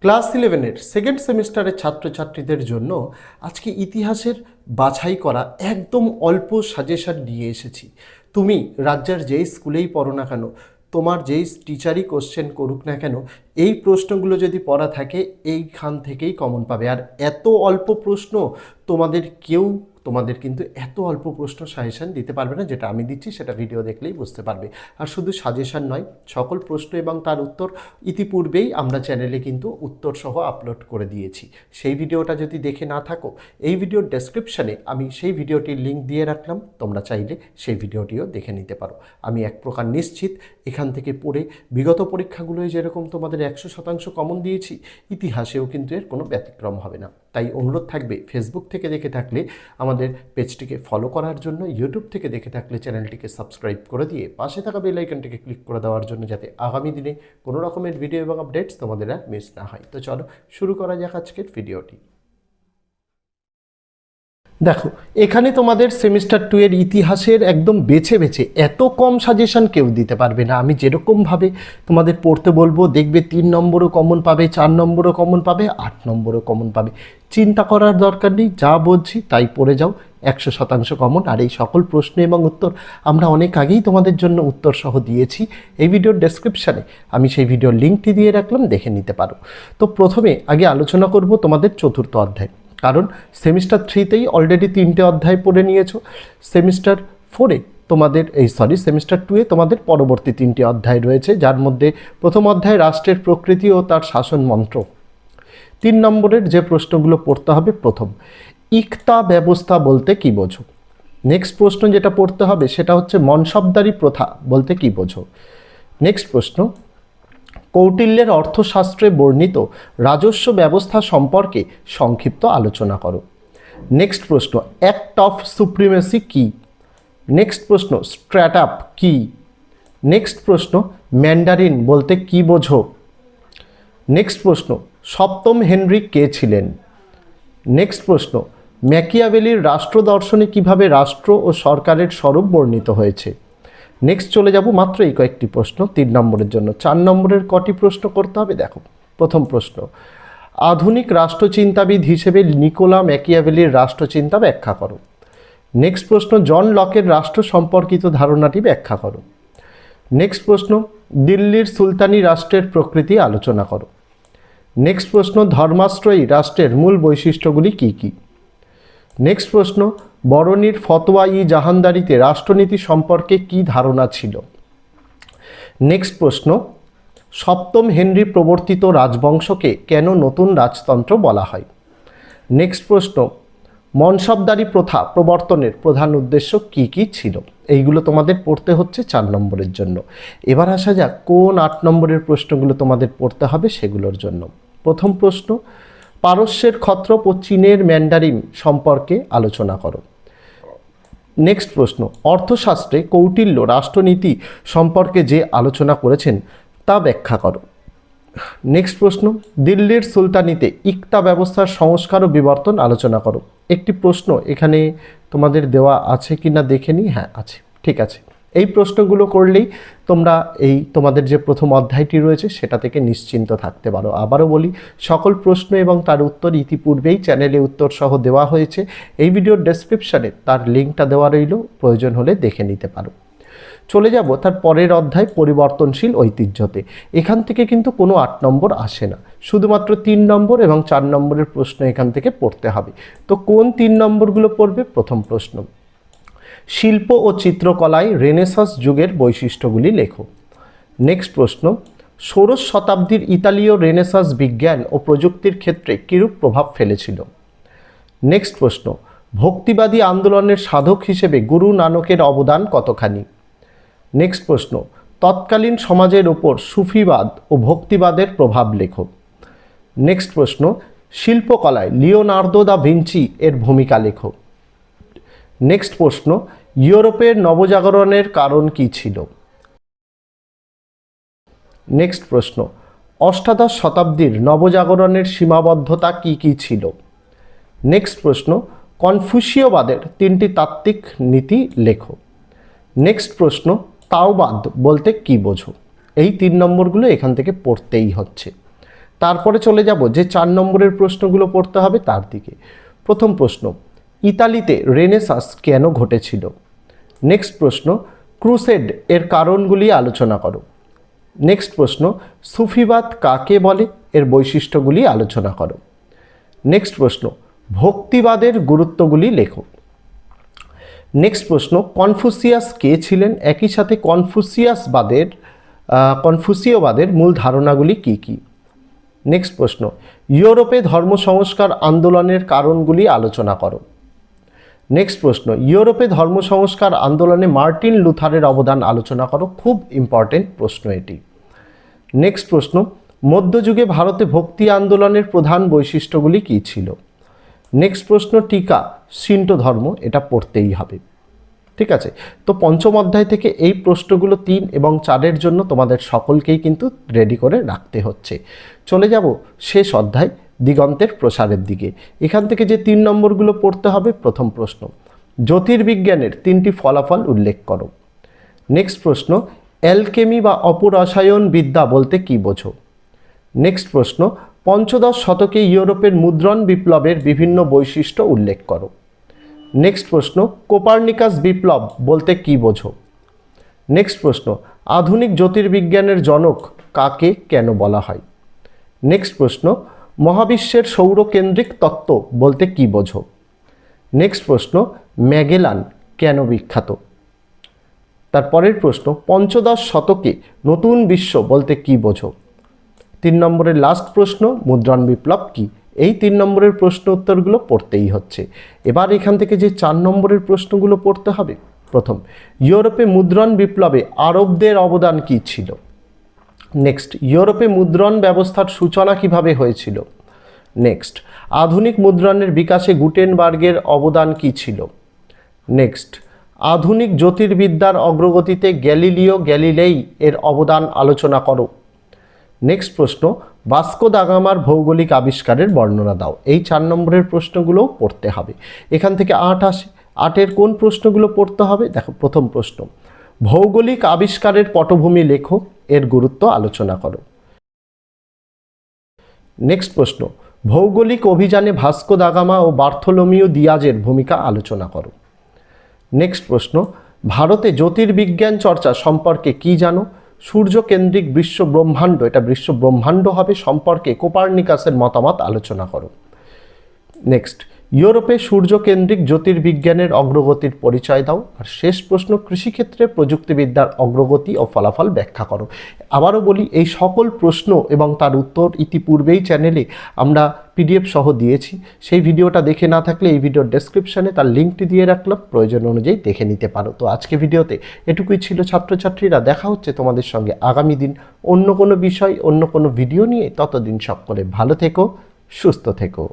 Class 11-এর second সেমিস্টারের ছাত্রছাত্রীদের জন্য আজকে ইতিহাসের বাছাই করা একদম অল্প সাজেশন নিয়ে এসেছি। তুমি রাজ্যের যেই স্কুলেই পড়ো না কেন, তোমার যেই টিচারই কোশ্চেন করুক না কেন, এই প্রশ্নগুলো যদি পড়া থাকে এইখান থেকেই কমন পাবে। আর এত অল্প প্রশ্ন তোমাদের কিন্তু এত অল্প প্রশ্ন সাজেশন দিতে পারবে না, যেটা আমি দিচ্ছি সেটা ভিডিও দেখলেই বুঝতে পারবে। আর শুধু সাজেশন নয়, সকল প্রশ্ন এবং তার উত্তর ইতিপূর্বেই আমরা চ্যানেলে কিন্তু উত্তর সহ আপলোড করে দিয়েছি। সেই ভিডিওটা যদি দেখে না থাকো, এই ভিডিওর ডেসক্রিপশানে আমি সেই ভিডিওটির লিঙ্ক দিয়ে রাখলাম, তোমরা চাইলে সেই ভিডিওটিও দেখে নিতে পারো। আমি এক প্রকার নিশ্চিত এখান থেকে পড়ে বিগত পরীক্ষাগুলোয় যেরকম তোমাদের 100% কমন দিয়েছি, ইতিহাসেও কিন্তু এর কোনো ব্যতিক্রম হবে না। তাই অনুরোধ থাকবে, ফেসবুক থেকে দেখে থাকলে আমাদের পেজটিকে ফলো করার জন্য, ইউটিউব থেকে দেখে থাকলে চ্যানেলটিকে সাবস্ক্রাইব করে দিয়ে পাশে থাকা বেল আইকনটিকে ক্লিক করে দেওয়ার জন্য, যাতে আগামী দিনে কোনো রকমের ভিডিও এবং আপডেটস তোমাদের আর মিস না হয়। তো চলো শুরু করা যাক আজকের ভিডিওটি। দেখো, এখানে তোমাদের সেমিস্টার 2 এর ইতিহাসের একদম বেছে বেছে এত কম সাজেশন কেউ দিতে পারবে না। আমি যেরকমভাবে তোমাদের পড়তে বলবো, দেখবে 3 নম্বরও কমন পাবে, 4 নম্বরও কমন পাবে, 8 নম্বরও কমন পাবে। চিন্তা করার দরকার নেই, যা বলছি তাই পড়ে যাও, 100% কমন। আর এই সকল প্রশ্ন এবং উত্তর আমরা অনেক আগেই তোমাদের জন্য উত্তর সহ দিয়েছি। এই ভিডিওর ডেসক্রিপশানে আমি সেই ভিডিওর লিঙ্কটি দিয়ে রাখলাম, দেখে নিতে পারো। তো প্রথমে আগে আলোচনা করব তোমাদের চতুর্থ অধ্যায়, কারণ সেমিস্টার 3তেই অলরেডি 3টে অধ্যায় পড়ে নিয়েছো। সেমিস্টার 4-এ তোমাদের সেমিস্টার 2-এ তোমাদের পরবর্তী 3টে অধ্যায় রয়েছে, যার মধ্যে প্রথম অধ্যায় রাষ্ট্রের প্রকৃতি ও তার শাসন মন্ত্র। 3 নম্বরের যে প্রশ্নগুলো পড়তে হবে, প্রথম, ইকতা ব্যবস্থা বলতে কি বোঝো। নেক্সট প্রশ্ন যেটা পড়তে হবে সেটা হচ্ছে মনসবদারি প্রথা বলতে কি বোঝো। নেক্সট প্রশ্ন, কৌটিল্যের অর্থশাস্ত্রে বর্ণিত রাজস্ব ব্যবস্থা সম্পর্কে সংক্ষিপ্ত আলোচনা করো। নেক্সট প্রশ্ন, অ্যাক্ট অফ সুপ্রিমেসি কি। নেক্সট প্রশ্ন, স্ট্র্যাটাপ কি। নেক্সট প্রশ্ন, ম্যান্ডারিন বলতে কি বোঝো। নেক্সট প্রশ্ন, সপ্তম হেনরি কে ছিলেন। নেক্সট প্রশ্ন, ম্যাকিয়াভেলির রাষ্ট্রদর্শনে কিভাবে রাষ্ট্র ও সরকারের স্বরূপ বর্ণিত হয়েছে। নেক্সট চলে যাব মাত্র এই কয়েকটি প্রশ্ন 3 নম্বরের জন্য। 4 নম্বরের কটি প্রশ্ন করতে হবে দেখো। প্রথম প্রশ্ন, আধুনিক রাষ্ট্রচিন্তাবিদ হিসেবে নিকোলা ম্যাকিয়াভেলির রাষ্ট্রচিন্তা ব্যাখ্যা করো। নেক্সট প্রশ্ন, জন লকের রাষ্ট্র সম্পর্কিত ধারণাটি ব্যাখ্যা করো। নেক্সট প্রশ্ন, দিল্লির সুলতানি রাষ্ট্রের প্রকৃতি আলোচনা করো। নেক্সট প্রশ্ন, ধর্মাশ্রয়ী রাষ্ট্রের মূল বৈশিষ্ট্যগুলি কী কী। নেক্সট প্রশ্ন, বরণীর ফতোয়া ই জাহানদারিতে রাষ্ট্রনীতি সম্পর্কে কি ধারণা ছিল। নেক্সট প্রশ্ন, সপ্তম হেনরি প্রবর্তিত রাজবংশকে কেন নতুন রাজতন্ত্র বলা হয়। নেক্সট প্রশ্ন, মনসবদারি প্রথা প্রবর্তনের প্রধান উদ্দেশ্য কি কি ছিল। এইগুলো তোমাদের পড়তে হচ্ছে 4 নম্বরের জন্য। এবার আসা যাক কোন 8 নম্বরের প্রশ্নগুলো তোমাদের পড়তে হবে সেগুলোর জন্য। প্রথম প্রশ্ন, পারস্যের ক্ষত্রপ ও চীনের ম্যান্ডারিন সম্পর্কে আলোচনা করো। নেক্সট প্রশ্ন, অর্থশাস্ত্রে কৌটিল্য রাষ্ট্রনীতি সম্পর্কে যে আলোচনা করেছেন তা ব্যাখ্যা করো। নেক্সট প্রশ্ন, দিল্লির সুলতানিতে ইকতা ব্যবস্থার সংস্কার ও বিবর্তন আলোচনা করো। একটি প্রশ্ন এখানে তোমাদের দেওয়া আছে কি না দেখে নিই। হ্যাঁ আছে, ঠিক আছে। এই প্রশ্নগুলো করলেই তোমরা এই তোমাদের যে প্রথম অধ্যায়টি রয়েছে সেটা থেকে নিশ্চিন্ত থাকতে পারো। আবারও বলি, সকল প্রশ্ন এবং তার উত্তর ইতিপূর্বেই চ্যানেলে উত্তর সহ দেওয়া হয়েছে। এই ভিডিওর ডেসক্রিপশানে তার লিঙ্কটা দেওয়া রইল, প্রয়োজন হলে দেখে নিতে পারো। চলে যাব তার পরের অধ্যায় পরিবর্তনশীল ঐতিহ্যতে। এখান থেকে কিন্তু কোনো 8 নম্বর আসে না, শুধুমাত্র 3 নম্বর এবং 4 নম্বরের প্রশ্ন এখান থেকে পড়তে হবে। তো কোন 3 নম্বরগুলো পড়বে? প্রথম প্রশ্ন, শিল্প ও চিত্রকলায় রেনেসাঁস যুগের বৈশিষ্ট্যগুলি লেখো। নেক্সট প্রশ্ন, ষোড়শ শতাব্দীর ইতালীয় রেনেসাঁস বিজ্ঞান ও প্রযুক্তির ক্ষেত্রে কিরূপ প্রভাব ফেলেছিল। নেক্সট প্রশ্ন, ভক্তিবাদী আন্দোলনের সাধক হিসেবে গুরু নানকের অবদান কতখানি। নেক্সট প্রশ্ন, তৎকালীন সমাজের ওপর সুফিবাদ ও ভক্তিবাদের প্রভাব লেখো। নেক্সট প্রশ্ন, শিল্পকলায় লিওনার্দো দা ভিঞ্চি এর ভূমিকা লেখো। নেক্সট প্রশ্ন, ইউরোপের নবজাগরণের কারণ কী ছিল। নেক্সট প্রশ্ন, অষ্টাদশ শতাব্দীর নবজাগরণের সীমাবদ্ধতা কী কী ছিল। নেক্সট প্রশ্ন, কনফুসীয়বাদের 3টি তাত্ত্বিক নীতি লেখো। নেক্সট প্রশ্ন, তাওবাদ বলতে কি বোঝো। এই 3 নম্বরগুলো এখান থেকে পড়তেই হচ্ছে। তারপরে চলে যাব যে 4 নম্বরের প্রশ্নগুলো পড়তে হবে তার দিকে। প্রথম প্রশ্ন, ইতালিতে রেনেসাঁস কেন ঘটেছিল? নেক্সট প্রশ্ন, ক্রুসেড এর কারণগুলি আলোচনা করো। নেক্সট প্রশ্ন, সুফিবাদ কাকে বলে? এর বৈশিষ্ট্যগুলি আলোচনা করো। নেক্সট প্রশ্ন, ভক্তিবাদের গুরুত্বগুলি লেখো। নেক্সট প্রশ্ন, কনফুসিয়াস কে ছিলেন? একই সাথে কনফুসীয়বাদের মূল ধারণাগুলি কি কি? নেক্সট প্রশ্ন, ইউরোপে ধর্ম সংস্কার আন্দোলনের কারণগুলি আলোচনা করো। নেক্সট প্রশ্ন, ইউরোপে ধর্ম সংস্কার আন্দোলনে মার্টিন লুথারের অবদান আলোচনা করো। খুব ইম্পর্টেন্ট প্রশ্ন এটি। নেক্সট প্রশ্ন, মধ্যযুগে ভারতে ভক্তি আন্দোলনের প্রধান বৈশিষ্ট্যগুলি কী ছিল? নেক্সট প্রশ্ন, টিকা শিন্টো ধর্ম, এটা পড়তেই হবে। ঠিক আছে, তো পঞ্চম অধ্যায় থেকে এই প্রশ্নগুলো 3 এবং 4-এর জন্য তোমাদের সকলকেই কিন্তু রেডি করে রাখতে হচ্ছে। চলে যাব শেষ অধ্যায় দিগন্তের প্রসারের দিকে। এখান থেকে যে 3 নম্বরগুলো পড়তে হবে, প্রথম প্রশ্ন, জ্যোতির্বিজ্ঞানের 3টি ফলাফল উল্লেখ করো। নেক্সট প্রশ্ন, অ্যালকেমি বা অপরসায়ন বিদ্যা বলতে কী বোঝো? নেক্সট প্রশ্ন, পঞ্চদশ শতকে ইউরোপের মুদ্রণ বিপ্লবের বিভিন্ন বৈশিষ্ট্য উল্লেখ করো। নেক্সট প্রশ্ন, কোপার্নিকাস বিপ্লব বলতে কী বোঝো? নেক্সট প্রশ্ন, আধুনিক জ্যোতির্বিজ্ঞানের জনক কাকে কেন বলা হয়? নেক্সট প্রশ্ন, মহাবিশ্বের সৌরকেন্দ্রিক তত্ত্ব বলতে কী বোঝো? নেক্সট প্রশ্ন, ম্যাগেলান কেন বিখ্যাত? তারপরের প্রশ্ন, পঞ্চদশ শতকে নতুন বিশ্ব বলতে কী বোঝো? 3 নম্বরের লাস্ট প্রশ্ন, মুদ্রণ বিপ্লব কি? এই 3 নম্বরের প্রশ্ন উত্তরগুলো পড়তেই হচ্ছে। এবার এখান থেকে যে 4 নম্বরের প্রশ্নগুলো পড়তে হবে। প্রথম, ইউরোপে মুদ্রণ বিপ্লবে আরবদের অবদান কী ছিল? নেক্সট, ইউরোপে মুদ্রণ ব্যবস্থার সূচনা কিভাবে হয়েছিল? নেক্সট, আধুনিক মুদ্রণের বিকাশে গুটেনবার্গের অবদান কী ছিল? নেক্সট, আধুনিক জ্যোতির্বিদ্যার অগ্রগতিতে গ্যালিলিও গ্যালিলেই এর অবদান আলোচনা করো। নেক্সট প্রশ্ন, ভাস্কো দা গামার ভৌগোলিক আবিষ্কারের বর্ণনা দাও। এই 4 নম্বরের প্রশ্নগুলোও পড়তে হবে। এখান থেকে 8 আসে। 8-এর কোন প্রশ্নগুলো পড়তে হবে? দেখো, প্রথম প্রশ্ন, ভৌগোলিক আবিষ্কারের পটভূমি লেখো, এর গুরুত্ব আলোচনা করো। নেক্সট প্রশ্ন, ভৌগোলিক অভিযানে ভাস্কো দা গামা ও বার্থোলোমিও দিয়াজের ভূমিকা আলোচনা করো। নেক্সট প্রশ্ন, ভারতে জ্যোতির্বিজ্ঞান চর্চা সম্পর্কে কি জানো? সূর্যকেন্দ্রিক বিশ্ব ব্রহ্মাণ্ড, এটা বিশ্ব ব্রহ্মাণ্ড হবে, সম্পর্কে কোপার্নিকাসের মতামত আলোচনা করো। নেক্সট, ইউরোপে সূর্যকেন্দ্রিক জ্যোতির্বিজ্ঞানের অগ্রগতির পরিচয় দাও। আর শেষ প্রশ্ন, কৃষিক্ষেত্রে প্রযুক্তিবিদ্যার অগ্রগতি ও ফলাফল ব্যাখ্যা করো। আবারও বলি, এই সকল প্রশ্ন এবং তার উত্তর ইতিপূর্বেই চ্যানেলে আমরা PDF সহ দিয়েছি। সেই ভিডিওটা দেখে না থাকলে এই ভিডিওর ডেসক্রিপশানে তার লিঙ্কটি দিয়ে রাখলাম, প্রয়োজন অনুযায়ী দেখে নিতে পারো। তো আজকে ভিডিওতে এটুকুই ছিল ছাত্রছাত্রীরা। দেখা হচ্ছে তোমাদের সঙ্গে আগামী দিন অন্য কোনো বিষয়, অন্য কোনো ভিডিও নিয়ে। ততদিন সকলে ভালো থেকো, সুস্থ থেকো।